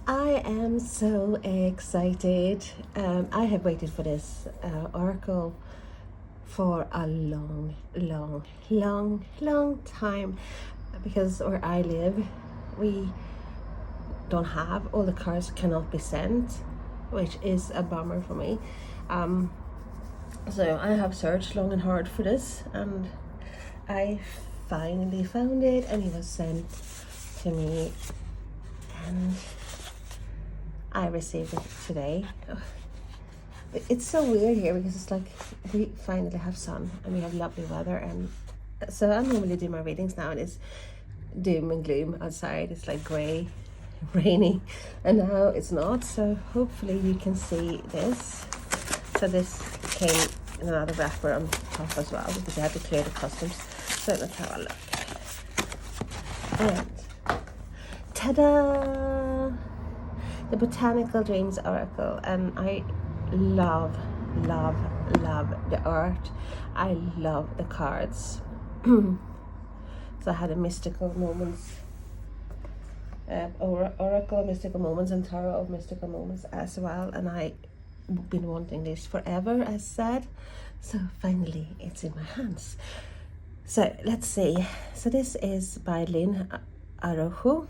I am so excited. I have waited for this oracle for a long time because where I live, we don't have, all the cards cannot be sent, which is a bummer for me. So I have searched long and hard for this, and I finally found it, and it was sent to me, and I received it today. It's so weird here because it's like we finally have sun and we have lovely weather, and so I normally do my readings now and it's doom and gloom outside. It's like grey, rainy, and now it's not. So hopefully you can see this. So this came in another wrapper on top as well because I had to clear the customs. So let's have a look. And ta-da! The Botanical Dreams Oracle, and I love the art. I love the cards. So I had a mystical moments, oracle of mystical moments and tarot of mystical moments as well, and I've been wanting this forever, as said. So finally it's in my hands. So let's see. So this is by Lynn, Araujo.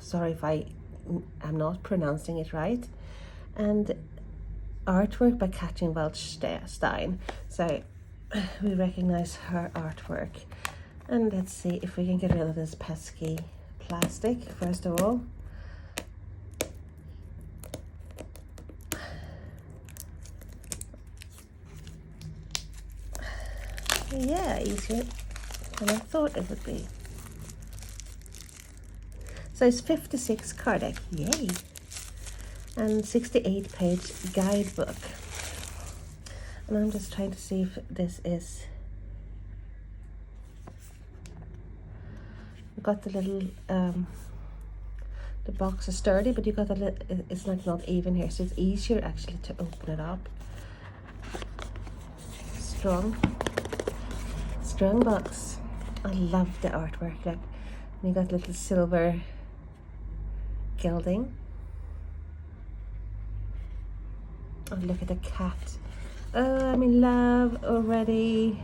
Sorry if I'm not pronouncing it right. And artwork by Catrin, Welz-Stein. So we recognize her artwork. And let's see if we can get rid of this pesky plastic first of all. Yeah, easier than I thought it would be. So it's 56 card deck, yay! And 68-page guidebook. And I'm just trying to see if this is... You've got the little... the box is sturdy, but you got a little... It's like not even here, so it's easier actually to open it up. Strong box. I love the artwork. Like, you got little silver gilding. Oh, look at the cat. Oh, I'm in love already.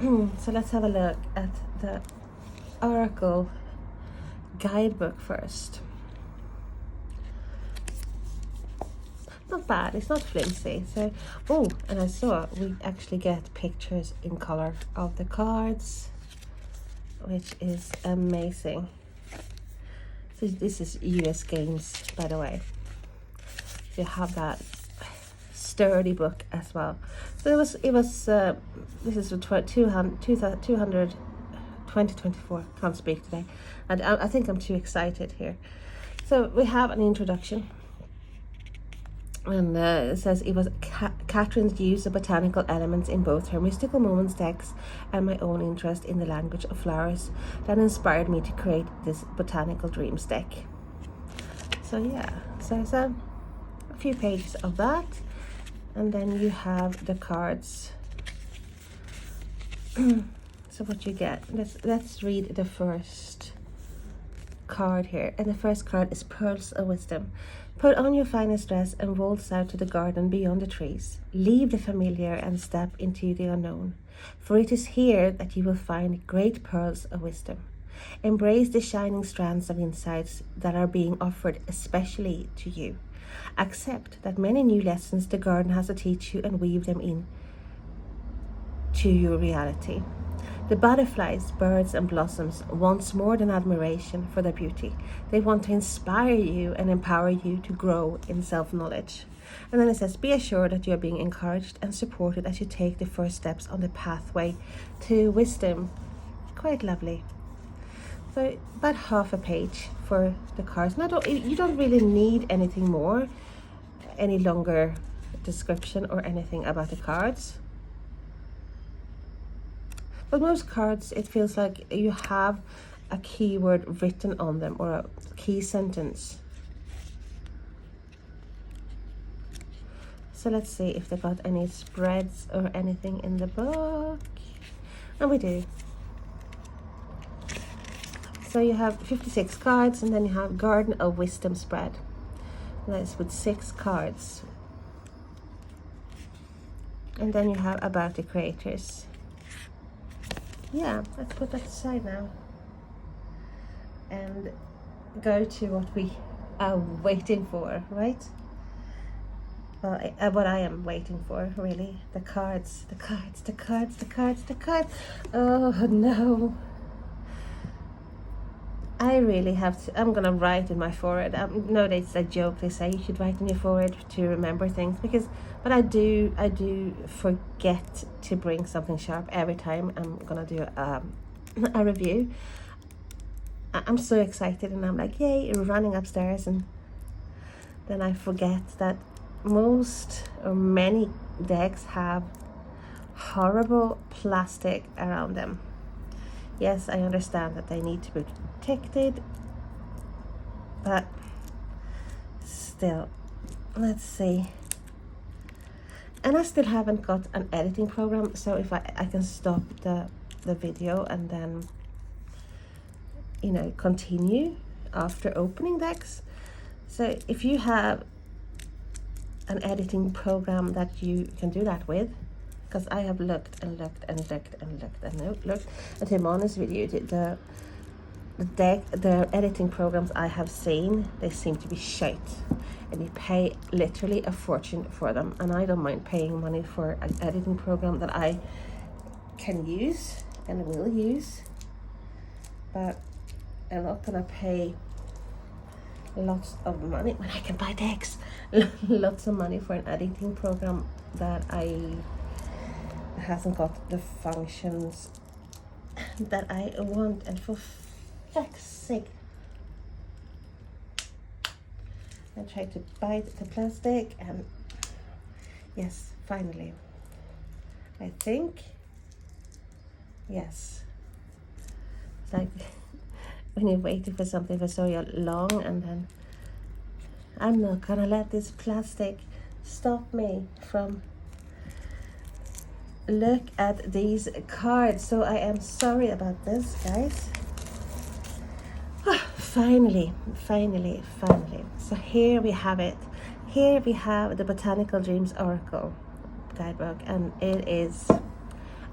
So let's have a look at the Oracle guidebook first. Not bad, it's not flimsy. So, oh, and I saw we actually get pictures in color of the cards, which is amazing. So this is US Games, by the way. So you have that sturdy book as well. So this is for 2024. Can't speak today, and I think I'm too excited here. So we have an introduction. And it says it was Catrin's use of botanical elements in both her mystical moments decks and my own interest in the language of flowers that inspired me to create this botanical dreams deck. So yeah, so it's a few pages of that, and then you have the cards. So what you get? Let's read the first card here, and the first card is Pearls of Wisdom. Put on your finest dress and waltz out to the garden beyond the trees. Leave the familiar and step into the unknown, for it is here that you will find great pearls of wisdom. Embrace the shining strands of insights that are being offered especially to you. Accept that many new lessons the garden has to teach you and weave them in to your reality. The butterflies, birds and blossoms want more than admiration for their beauty. They want to inspire you and empower you to grow in self-knowledge. And then it says, be assured that you are being encouraged and supported as you take the first steps on the pathway to wisdom. Quite lovely. So about half a page for the cards. You don't really need anything more, any longer description or anything about the cards. But most cards, it feels like you have a keyword written on them or a key sentence. So let's see if they got any spreads or anything in the book. And we do. So you have 56 cards, and then you have Garden of Wisdom spread. That's with 6 cards. And then you have About the Creators. Yeah, let's put that aside now and go to what we are waiting for, right? Well, what I am waiting for, really. The cards, the cards, the cards, the cards, the cards. Oh no. I really have to, I'm gonna write in my forehead. No, it's a joke. They say you should write in your forehead to remember things, but I do forget to bring something sharp every time I'm gonna do a review. I'm so excited, and I'm like, yay, running upstairs, and then I forget that most or many decks have horrible plastic around them. Yes, I understand that they need to be protected, but still, let's see. And I still haven't got an editing program, so if I can stop the video and then, you know, continue after opening decks. So if you have an editing program that you can do that with, because I have looked and looked and looked and looked and looked, and to be honest with you, the editing programs I have seen, they seem to be shite, and you pay literally a fortune for them, and I don't mind paying money for an editing program that I can use and will use, but I'm not gonna pay lots of money when I can buy decks. Lots of money for an editing program that hasn't got the functions that I want. And for fuck's sake, I tried to bite the plastic, and yes, finally, I think, yes, it's like when you're waiting for something for so long, and then I'm not gonna let this plastic stop me from look at these cards. So I am sorry about this, guys. Finally. So here we have it. Here we have the Botanical Dreams Oracle guidebook, and it is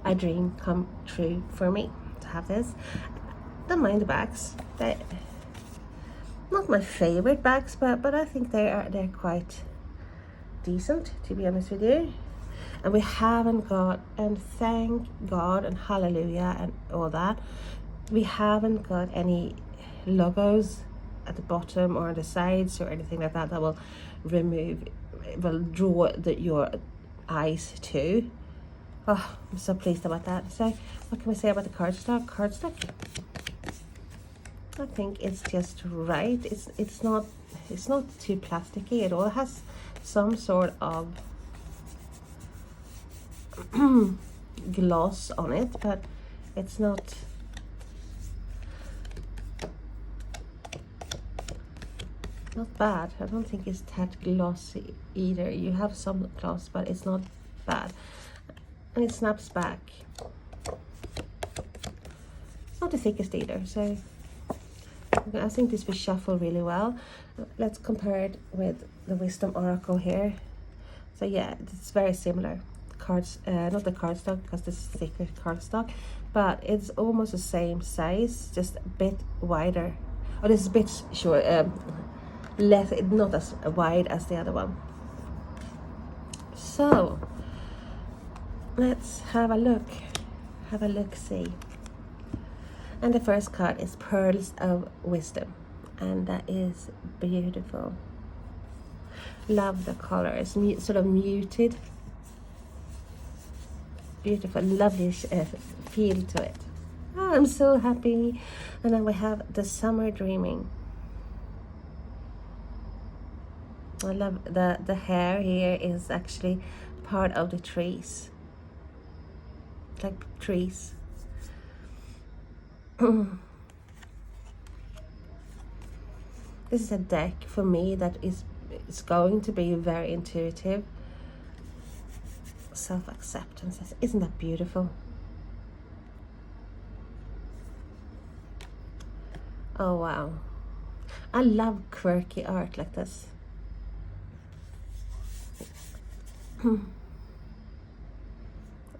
a dream come true for me to have this. Don't mind the backs. They're not my favorite backs, but I think they're quite decent, to be honest with you. And we haven't got, and thank God and hallelujah and all that, we haven't got any logos at the bottom or on the sides or anything like that will draw your eyes to. Oh, I'm so pleased about that. So what can we say about the cardstock? I think it's just right. It's not too plasticky at all. It has some sort of gloss on it, but it's not bad. I don't think it's that glossy either. You have some gloss, but it's not bad, and it snaps back. It's not the thickest either, so I think this will shuffle really well. Let's compare it with the Wisdom Oracle here. So yeah, it's very similar. Cards, not the cardstock, because this is thicker cardstock, but it's almost the same size, just a bit wider. Oh, this is a bit short, less, not as wide as the other one. So let's have a look. See. And the first card is Pearls of Wisdom, and that is beautiful. Love the color. It's sort of muted. Beautiful, lovely feel to it. Oh, I'm so happy. And then we have the Summer Dreaming. I love the hair here is actually part of the trees, like trees. This is a deck for me that is going to be very intuitive. Self-acceptance, isn't that beautiful? Oh wow, I love quirky art like this.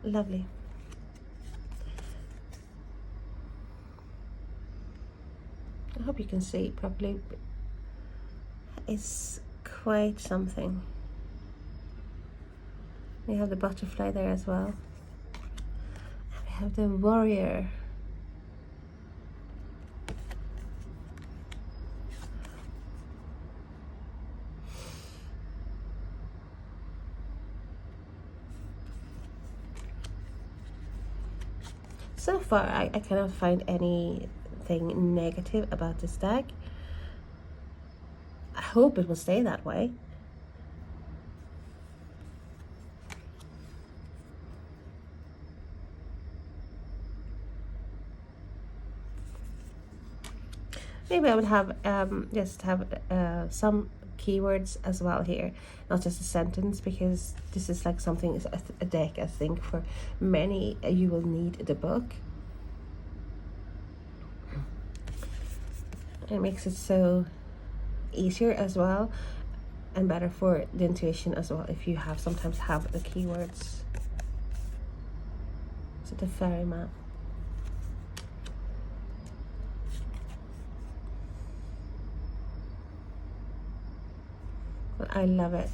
Lovely. I hope you can see properly. It's quite something. We have the butterfly there as well. And we have the warrior. So far, I cannot find anything negative about this deck. I hope it will stay that way. Maybe I would have just have some keywords as well here, not just a sentence, because this is like something, a deck I think for many you will need the book. It makes it so easier as well, and better for the intuition as well if you sometimes have the keywords. So the ferryman. But I love it.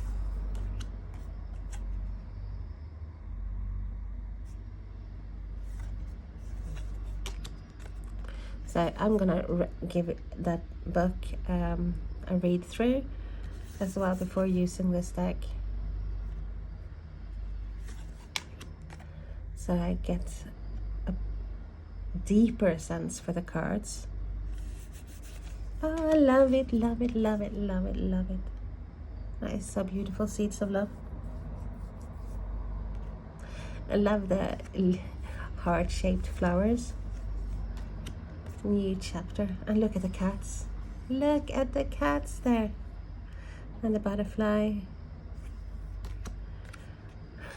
So I'm gonna give that book a read through as well before using this deck, so I get a deeper sense for the cards. Oh, I love it, love it, love it, love it, love it. That is so beautiful. Seeds of love. I love the heart-shaped flowers. New chapter. And look at the cats. Look at the cats there. And the butterfly.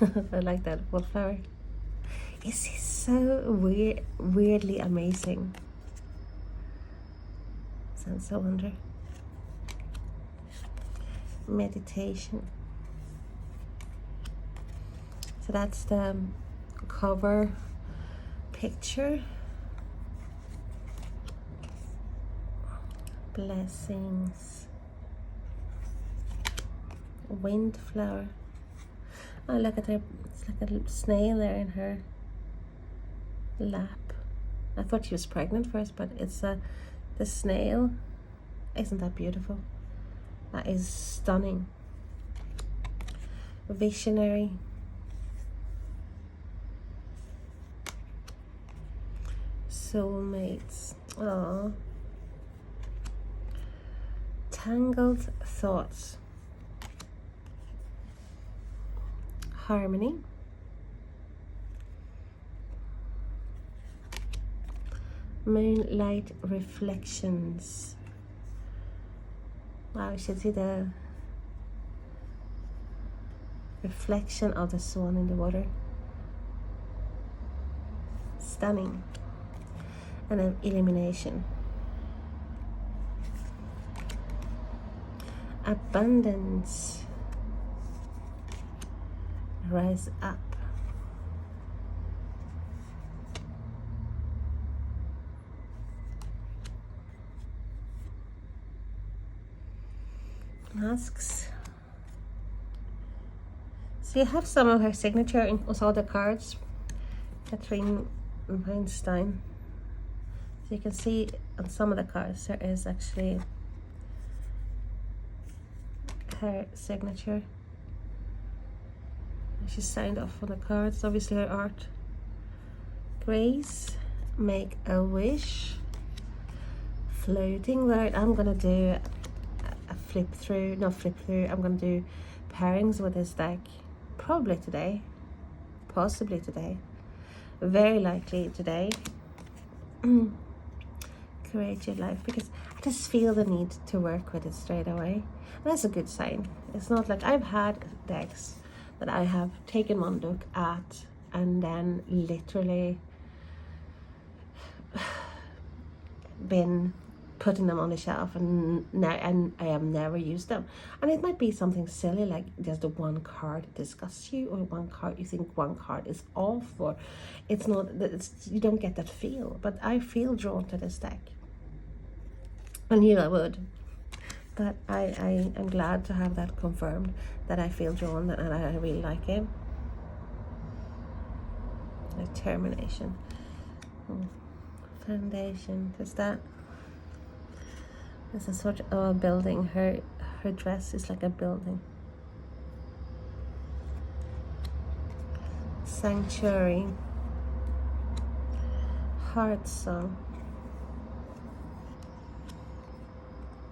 I like that wallflower. This is so weirdly amazing. Sense of wonder. Meditation. So that's the cover picture. Blessings. Windflower. Oh, look at her. It's like a little snail there in her lap. I thought she was pregnant first, but it's the snail. Isn't that beautiful? That is stunning. Visionary. Soulmates. Aww. Tangled thoughts. Harmony. Moonlight reflections. Wow, you should see the reflection of the swan in the water. Stunning. And then illumination. Abundance. Rise up. Masks. So you have some of her signature in all the cards. Catrin Welz-Stein. So you can see on some of the cards there is actually her signature. She signed off on the cards, obviously her art. Grace, make a wish. Floating word. I'm gonna do a flip through. I'm gonna do pairings with this deck. Probably today. Possibly today. Very likely today. Create your life, because I just feel the need to work with it straight away. And that's a good sign. It's not like I've had decks that I have taken one look at and then literally been putting them on the shelf, and now and I have never used them. And it might be something silly like just the one card disgusts you, or one card you think one card is off, or it's not. You don't get that feel, but I feel drawn to this deck. I knew I would, but I am glad to have that confirmed, that I feel drawn and I really like it. Determination. Foundation. Is that? It's a sort of a building. Her dress is like a building. Sanctuary. Heart song.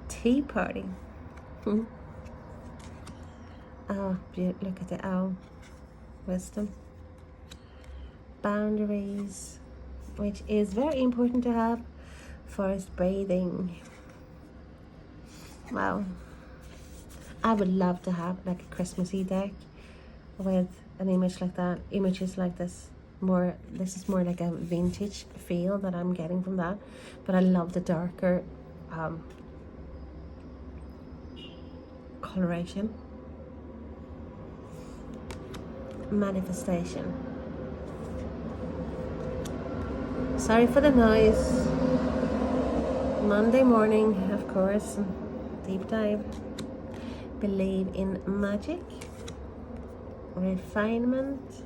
Tea party. Oh, look at the owl. Wisdom. Boundaries, which is very important to have. Forest bathing. Wow. I would love to have like a Christmassy deck with an image like that. Images like this. This is more like a vintage feel that I'm getting from that. But I love the darker coloration. Manifestation. Sorry for the noise. Monday morning, of course. Deep dive. Believe in magic. Refinement.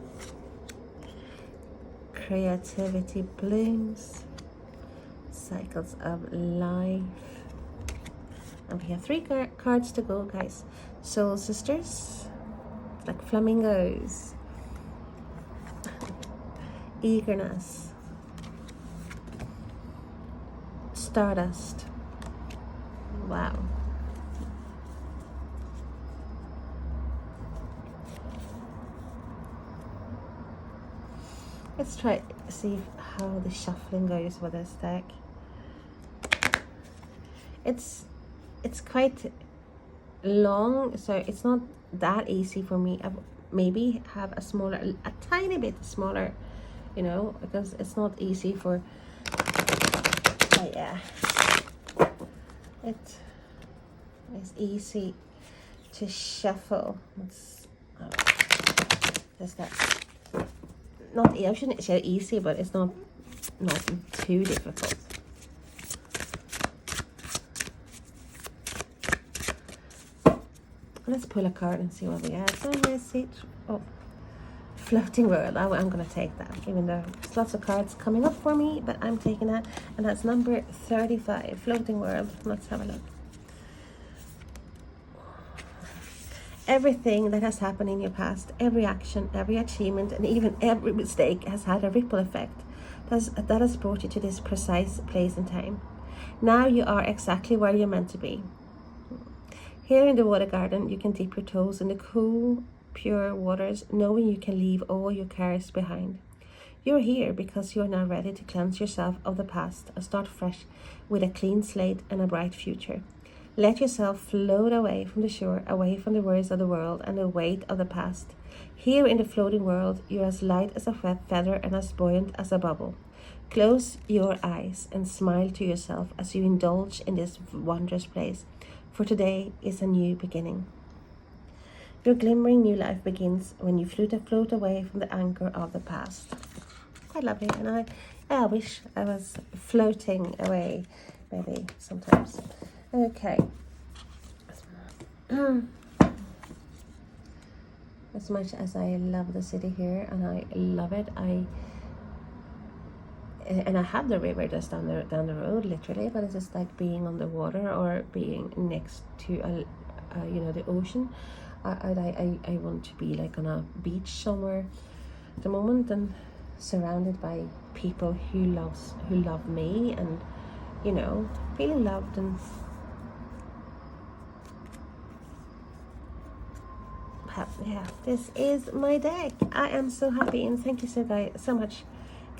Creativity blooms. Cycles of life. And we have 3 cards to go, guys. Soul sisters. Like flamingos. Eagerness. Stardust. Wow. Let's try see how the shuffling goes with this deck. It's quite long, so it's not that easy for me. I maybe have a tiny bit smaller, you know, because it's not easy for. Yeah, it is easy to shuffle. It's that not. I shouldn't say easy, but it's not too difficult. Let's pull a card and see what we have. So message. Oh, floating world. I'm gonna take that, even though there's lots of cards coming up for me, but I'm taking that, and that's number 35. Floating world. Let's have a look. Everything that has happened in your past, every action, every achievement, and even every mistake has had a ripple effect that has brought you to this precise place and time. Now you are exactly where you're meant to be. Here in the water garden, you can dip your toes in the cool, pure waters, knowing you can leave all your cares behind. You're here because you are now ready to cleanse yourself of the past and start fresh with a clean slate and a bright future. Let yourself float away from the shore, away from the worries of the world and the weight of the past. Here in the floating world, you're as light as a feather and as buoyant as a bubble. Close your eyes and smile to yourself as you indulge in this wondrous place, for today is a new beginning. Your glimmering new life begins when you float away from the anchor of the past. Quite lovely, and I wish I was floating away, maybe sometimes. Okay. As much as I love the city here, and I love it, I have the river just down the road, literally, but it's just like being on the water or being next to the ocean. I want to be like on a beach somewhere at the moment, and surrounded by people who love me, and feeling loved. And yeah, this is my deck. I am so happy, and thank you so much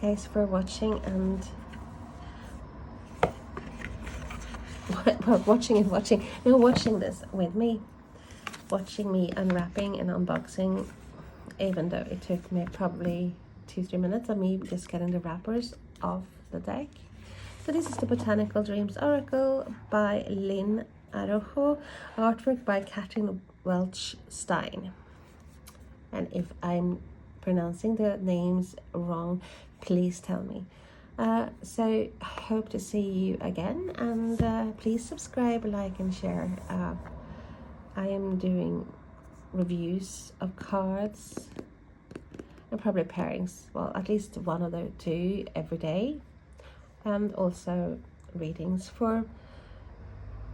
guys for watching, and watching this with me, watching me unwrapping and unboxing, even though it took me probably 2-3 minutes of me just getting the wrappers off the deck. So this is the Botanical Dreams Oracle by Lynn, Araujo, artwork by Catrin, Welz-Stein. And if I'm pronouncing the names wrong, please tell me. So hope to see you again, and please subscribe, like and share. I am doing reviews of cards and probably pairings, well, at least one of the two every day, and also readings for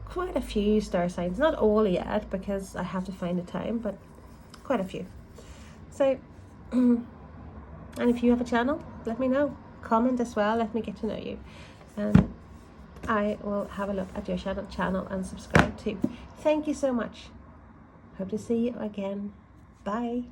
quite a few star signs. Not all yet because I have to find the time, but quite a few. So and if you have a channel, let me know. Comment as well, let me get to know you, and I will have a look at your channel and subscribe too. Thank you so much. Hope to see you again. Bye.